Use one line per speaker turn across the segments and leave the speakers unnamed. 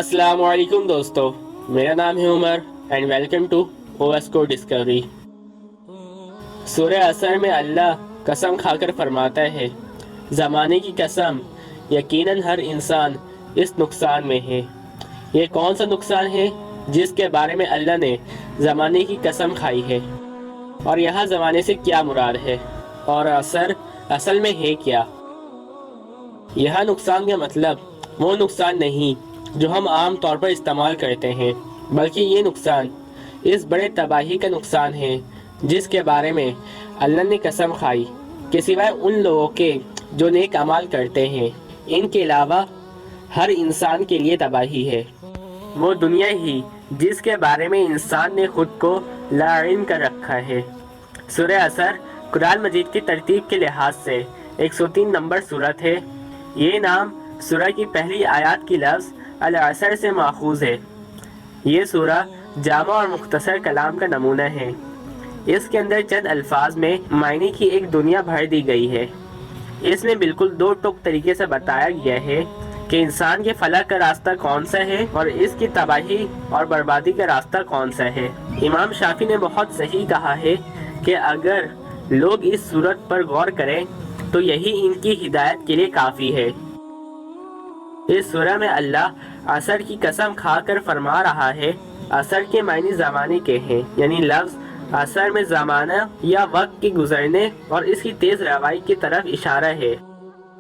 अस्सलाम वालेकुम दोस्तों, मेरा नाम है उमर एंड वेलकम टू ओएस को डिस्कवरी। सूरह असर में अल्लाह कसम खाकर फरमाता है, ज़माने की कसम, यकीनन हर इंसान इस नुकसान में है। ये कौन सा नुकसान है जिसके बारे में अल्लाह ने ज़माने की कसम खाई है, और यहाँ ज़माने से क्या मुराद है, और असर असल में है क्या। यह नुकसान का मतलब वो नुकसान नहीं जो हम आम तौर पर इस्तेमाल करते हैं, बल्कि ये नुकसान इस बड़े तबाही का नुकसान है जिसके बारे में अल्लाह ने कसम खाई कि सिवाय उन लोगों के जो नेक अमाल करते हैं, इनके अलावा हर इंसान के लिए तबाही है। वो दुनिया ही जिसके बारे में इंसान ने खुद को लाइन कर रखा है। सूरह असर कुरान मजीद की तरतीब के लिहाज से 103 नंबर सूरत है। ये नाम सूरह की पहली आयत की लफ्ज़ अल असर से माखूज़ है। ये सूरह जामा और मुख्तसर कलाम का नमूना है। इसके अंदर चंद अल्फाज में मायने की एक दुनिया भर दी गई है। इसमें बिल्कुल दो टुक तरीके से बताया गया है कि इंसान के फलाह का रास्ता कौन सा है और इसकी तबाही और बर्बादी का रास्ता कौन सा है। इमाम शाफी ने बहुत सही कहा है कि अगर लोग इस सूरत पर गौर करें तो यही इनकी हिदायत के लिए काफ़ी है। इस सूरह में अल्लाह असर की कसम खाकर फरमा रहा है। असर के मायने ज़माने के हैं, यानी लफ्ज़ असर में ज़माना या वक्त के गुजरने और इसकी तेज़ रवाई की तरफ इशारा है।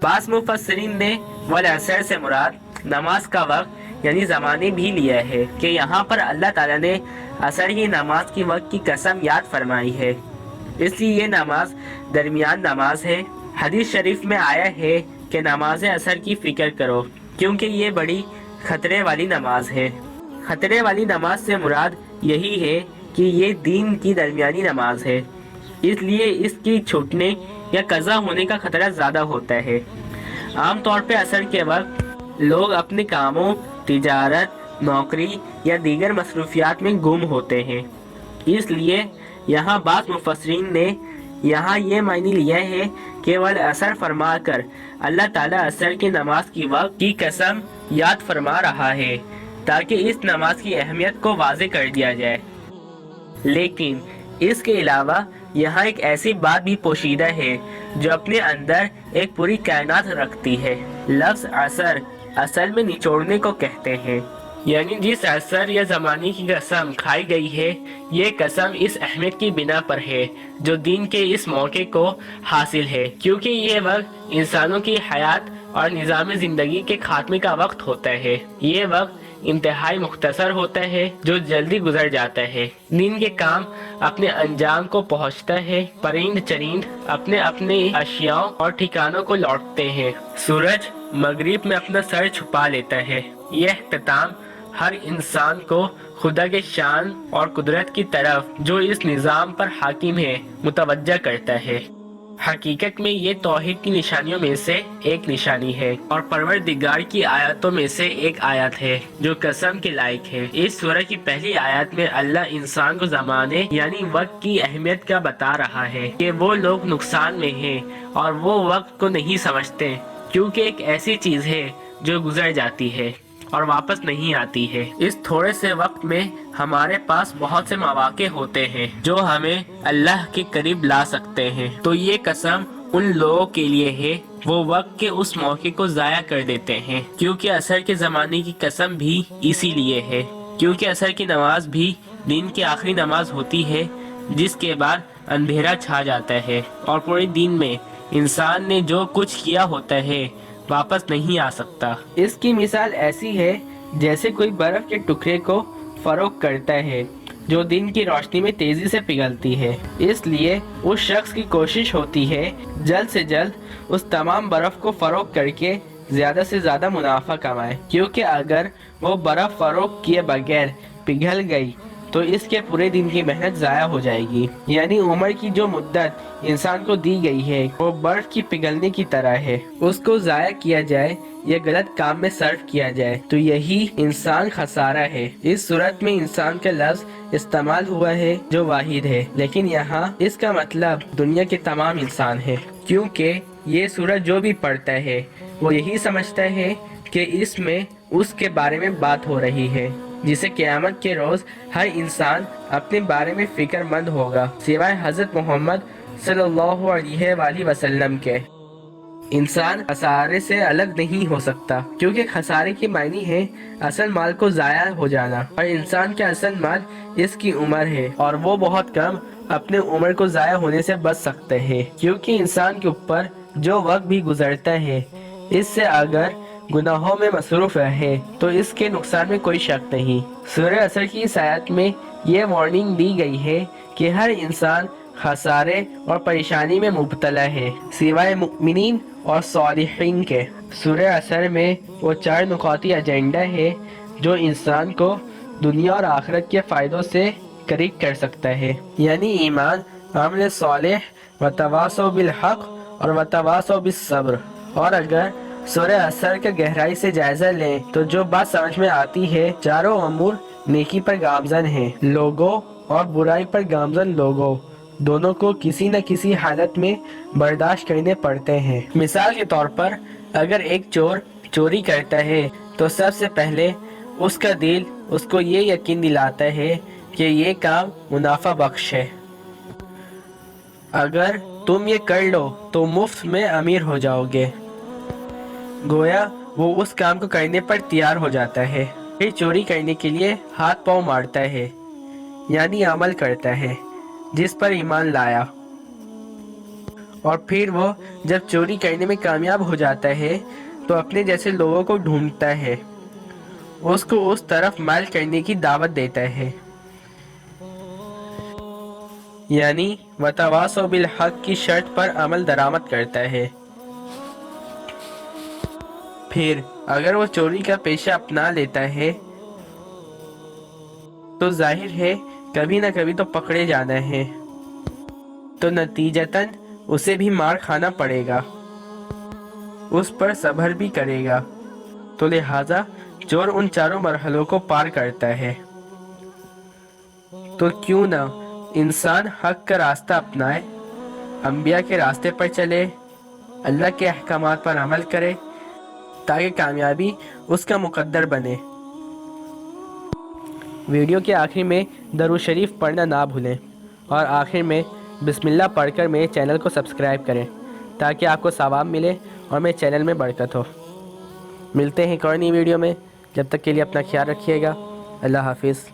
बास मुफस्सिरीन ने वल असर से मुराद नमाज का वक्त यानी ज़माने भी लिया है कि यहाँ पर अल्लाह ताला ने असर की नमाज की वक्त की कसम याद फरमाई है, इसलिए ये नमाज दरमियान नमाज है। हदीस शरीफ में आया है कि नमाज असर की फ़िक्र करो क्योंकि ये बड़ी खतरे वाली नमाज है। खतरे वाली नमाज से मुराद यही है कि ये दीन की दरमियानी नमाज है, इसलिए इसकी छूटने या कज़ा होने का खतरा ज़्यादा होता है। आम तौर पे असर के वक्त लोग अपने कामों, तिजारत, नौकरी या दीगर मसरूफियात में गुम होते हैं, इसलिए यहाँ बात मुफस्सिरीन ने यहाँ ये मायने लिया है कि वल असर फरमा कर अल्लाह ताला असर की नमाज की वक्त की कसम याद फरमा रहा है ताकि इस नमाज की अहमियत को वाज़े कर दिया जाए। लेकिन इसके अलावा यहाँ एक ऐसी बात भी पोशीदा है जो अपने अंदर एक पूरी कायनात रखती है। लफ्ज़ असर असल में निचोड़ने को कहते हैं, यानी जिस असर या ज़माने की कसम खाई गई है, ये कसम इस अहमियत की बिना पर है जो दीन के इस मौके को हासिल है, क्योंकि ये वक्त इंसानों की हयात और निज़ाम ज़िंदगी के खात्मे का वक्त होता है। ये वक्त इंतहाई मुख्तसर होता है जो जल्दी गुजर जाता है। दिन के काम अपने अंजाम को पहुंचता है, परिंद चरिंद अपने अपने अशियाओं और ठिकानों को लौटते हैं, सूरज मगरिब में अपना सर छुपा लेता है। यह इख्तिताम हर इंसान को खुदा के शान और कुदरत की तरफ जो इस निज़ाम पर हाकिम है मुतवज्जा करता है। हकीकत में ये तौहीद की निशानियों में से एक निशानी है और परवरदिगार की आयतों में से एक आयत है जो कसम के लायक है। इस सूरह की पहली आयत में अल्लाह इंसान को ज़माने यानी वक्त की अहमियत का बता रहा है कि वो लोग नुकसान में हैं और वो वक्त को नहीं समझते, क्योंकि एक ऐसी चीज़ है जो गुजर जाती है और वापस नहीं आती है। इस थोड़े से वक्त में हमारे पास बहुत से मौके होते हैं जो हमें अल्लाह के करीब ला सकते हैं, तो ये कसम उन लोगों के लिए है वो वक्त के उस मौके को ज़ाया कर देते हैं। क्योंकि असर के ज़माने की कसम भी इसीलिए है क्योंकि असर की नमाज भी दिन की आखिरी नमाज होती है जिसके बाद अंधेरा छा जाता है और पूरे दिन में इंसान ने जो कुछ किया होता है वापस नहीं आ सकता। इसकी मिसाल ऐसी है जैसे कोई बर्फ के टुकड़े को फरोख करता है जो दिन की रोशनी में तेजी से पिघलती है, इसलिए उस शख्स की कोशिश होती है जल्द से जल्द उस तमाम बर्फ को फरोख करके ज्यादा से ज्यादा मुनाफा कमाए, क्योंकि अगर वो बर्फ फरोख किए बगैर पिघल गई तो इसके पूरे दिन की मेहनत ज़ाया हो जाएगी। यानी उम्र की जो मुद्दत इंसान को दी गई है वो बर्फ की पिघलने की तरह है, उसको ज़ाया किया जाए या गलत काम में सर्फ किया जाए तो यही इंसान खसारा है। इस सूरत में इंसान का लफ्ज़ इस्तेमाल हुआ है जो वाहिद है, लेकिन यहाँ इसका मतलब दुनिया के तमाम इंसान है, क्योंकि ये सूरत जो भी पढ़ता है वो यही समझता है कि इसमें اس کے بارے میں بات ہو رہی ہے جسے قیامت کے روز ہر انسان اپنے بارے میں فکر مند ہوگا سوائے حضرت محمد صلی اللہ علیہ وآلہ وسلم کے۔ انسان خسارے سے الگ نہیں ہو سکتا، کیونکہ خسارے کی معنی ہے اصل مال کو ضائع ہو جانا، اور انسان کا اصل مال اس کی عمر ہے، اور وہ بہت کم اپنے عمر کو ضائع ہونے سے بچ سکتے ہیں، کیونکہ انسان کے اوپر جو وقت بھی گزرتا ہے اس سے اگر گناہوں میں مصروف رہے تو اس کے نقصان میں کوئی شک نہیں۔ سورہ عصر کی اس آیت میں یہ وارننگ دی گئی ہے کہ ہر انسان خسارے اور پریشانی میں مبتلا ہے سوائے مؤمنین اور صالحین کے۔ سورہ عصر میں وہ 4 نقاطی ایجنڈا ہے جو انسان کو دنیا اور آخرت کے فائدوں سے قریب کر سکتا ہے، یعنی ایمان، عمل صالح، وتواصوا بالحق اور وتواصوا بالصبر۔ اور اگر سورہ عصر کا گہرائی سے جائزہ لیں تو جو بات سمجھ میں آتی ہے، چاروں امور نیکی پر گامزن ہیں، لوگوں اور برائی پر گامزن لوگوں دونوں کو کسی نہ کسی حالت میں برداشت کرنے پڑتے ہیں۔ مثال کے طور پر اگر ایک چور چوری کرتا ہے تو سب سے پہلے اس کا دل اس کو یہ یقین دلاتا ہے کہ یہ کام منافع بخش ہے، اگر تم یہ کر لو تو مفت میں امیر ہو جاؤ گے، گویا وہ اس کام کو کرنے پر تیار ہو جاتا ہے، پھر چوری کرنے کے لیے ہاتھ پاؤں مارتا ہے، یعنی عمل کرتا ہے جس پر ایمان لایا، اور پھر وہ جب چوری کرنے میں کامیاب ہو جاتا ہے تو اپنے جیسے لوگوں کو ڈھونڈتا ہے، اس کو اس طرف مائل کرنے کی دعوت دیتا ہے، یعنی وتواصوا بالحق کی شرط پر عمل درآمد کرتا ہے۔ پھر اگر وہ چوری کا پیشہ اپنا لیتا ہے تو ظاہر ہے کبھی نہ کبھی تو پکڑے جانا ہے، تو نتیجتاً اسے بھی مار کھانا پڑے گا، اس پر صبر بھی کرے گا، تو لہٰذا چور ان چاروں مرحلوں کو پار کرتا ہے۔ تو کیوں نہ انسان حق کا راستہ اپنائے، انبیاء کے راستے پر چلے، اللہ کے احکامات پر عمل کرے تاکہ کامیابی اس کا مقدر بنے۔ ویڈیو کے آخر میں درود شریف پڑھنا نہ بھولیں، اور آخر میں بسم اللہ پڑھ کر میرے چینل کو سبسکرائب کریں تاکہ آپ کو ثواب ملے اور میرے چینل میں برکت ہو۔ ملتے ہیں ایک اور نئی ویڈیو میں، جب تک کے لیے اپنا خیال رکھیے گا۔ اللہ حافظ۔